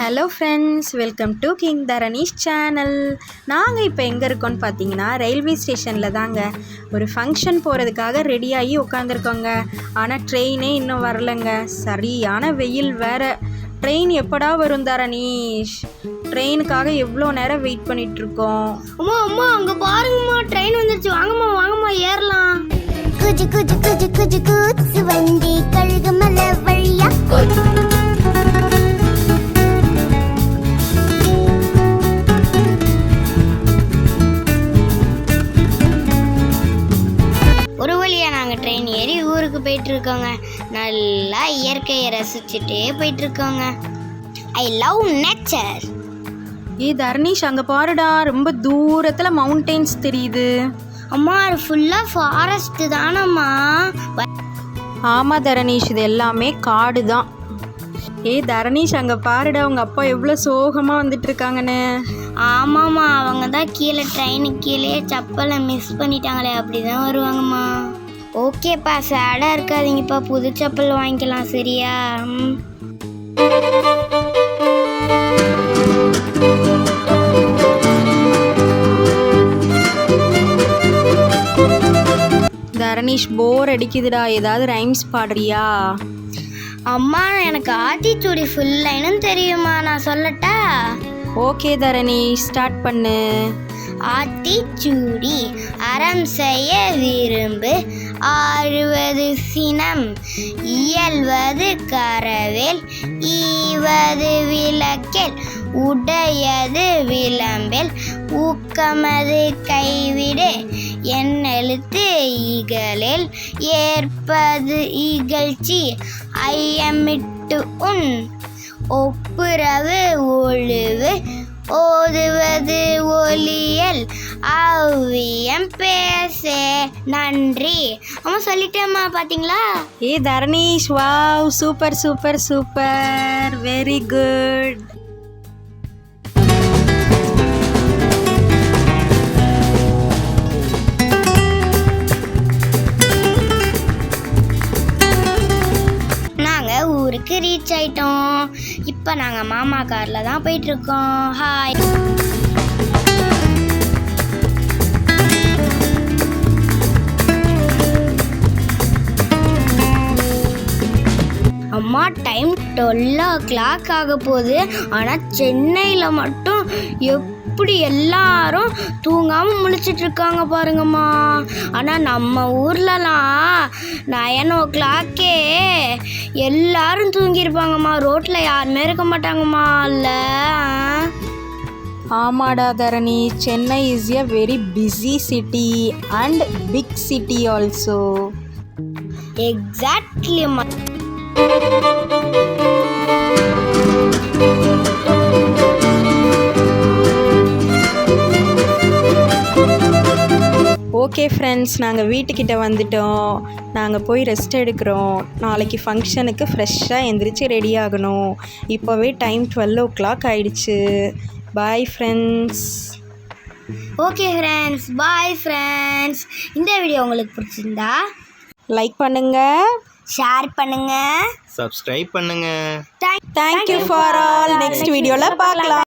Hello friends, welcome to king Dharanish channel. நாங்கள் இப்போ எங்கே இருக்கோன்னு பார்த்தீங்கன்னா ரயில்வே ஸ்டேஷனில் தாங்க. ஒரு ஃபங்க்ஷன் போகிறதுக்காக ரெடியாகி உட்காந்துருக்கோங்க. ஆனால் ட்ரெயினே இன்னும் வரலைங்க. சரியான வெயில் வேறு. ட்ரெயின் எப்படா வரும் தரணீஷ்? ட்ரெயினுக்காக எவ்வளோ நேரம் வெயிட் பண்ணிகிட்ருக்கோம். அம்மா அம்மா அங்கே பாருங்கம்மா, ட்ரெயின் வந்துருச்சு. வாங்கம்மா வாங்கம்மா ஏறலாம். குஜு குஜு குஜு குஜு குஜு வண்டி கழுகுமலை வழியா ஒரு வழியாக நாங்கள் ட்ரெயின் ஏறி ஊருக்கு போயிட்டுருக்கோங்க. நல்லா இயற்கையை ரசிச்சுட்டே போயிட்டுருக்கோங்க. I love nature. தரணீஷ், அங்கே பாருடா, ரொம்ப தூரத்தில் மவுண்டெயின்ஸ் தெரியுது. அம்மா அது ஃபுல்லாக ஃபாரஸ்ட்டு தானம்மா. ஆமாம் தரணீஷ், இது எல்லாமே காடு தான். தரணீஷ், அங்கே பாருடா, உங்கள் அப்பா எவ்வளோ சோகமாக வந்துட்டு இருக்காங்கன்னு. ஆமாம்மா, அவங்க தான் கீழே ட்ரெயினுக்கு கீழே செப்பலை மிஸ் பண்ணிட்டாங்களே, அப்படி தான் வருவாங்கம்மா. ஓகேப்பா, சேடாக இருக்காதீங்கப்பா, புது செப்பல் வாங்கிக்கலாம் சரியா? தரணீஷ், போர் அடிக்குதுடா, ஏதாவது ரைம்ஸ் பாடுறியா? அம்மா, எனக்கு ஆத்திச்சூடி ஃபுல் லைனும் தெரியுமா, நான் சொல்லட்டா? ஓகே தரணீஷ், ஸ்டார்ட் பண்ணு. ஆத்திச்சூடி அறம் செய்ய விரும்பு, ஆழ்வது சினம், இயல்வது கரவேல், ஈவது விளக்கேல், உடையது விளம்பேல், ஊக்கமது கைவிடு, என்னெழுத்து இகழேல், ஏற்பது இகழ்ச்சி, ஐயமிட்டு உன், ஒப்புரவு ஒழுவு, ஓதுவது ஒலியல், அவ்வியம் பேசே நன்றி. அம்மா சொல்லிட்டேம்மா, பார்த்தீங்களா? Dharanish, wow, super super super, very good. நாங்கள் ஊருக்கு ரீச் ஆயிட்டோம். இப்போ நாங்கள் மாமா காரில் தான் போயிட்டுருக்கோம். ஹாய். அம்மா, டைம் 12 ஆக போகுது. ஆனால் சென்னையில் மட்டும் எப்படி எல்லாரும் தூங்காமல் முழிச்சிட்டு இருக்காங்க பாருங்கம்மா. ஆனால் நம்ம ஊர்லலாம் 9 எல்லாரும் தூங்கியிருப்பாங்கம்மா. ரோட்டில் யாருமே இருக்க மாட்டாங்கம்மா. இல்லை? ஆமாடா Dharani, Chennai is a very busy city and big city also. Exactly அம்மா. ஓகே ஃப்ரெண்ட்ஸ், நாங்கள் வீட்டுக்கிட்ட வந்துட்டோம். நாங்கள் போய் ரெஸ்ட் எடுக்கிறோம். நாளைக்கு ஃபங்க்ஷனுக்கு ஃப்ரெஷ்ஷாக எந்திரிச்சு ரெடி ஆகணும். இப்போவே டைம் 12 ஆயிடுச்சு. Bye friends. Okay friends, bye friends. இந்த வீடியோ உங்களுக்கு பிடிச்சிருந்தா லைக் பண்ணுங்க, ஷேர் பண்ணுங்க, சப்ஸ்கிரைப் பண்ணுங்க. Thank you for all. நெக்ஸ்ட் வீடியோவில் பார்க்கலாம்.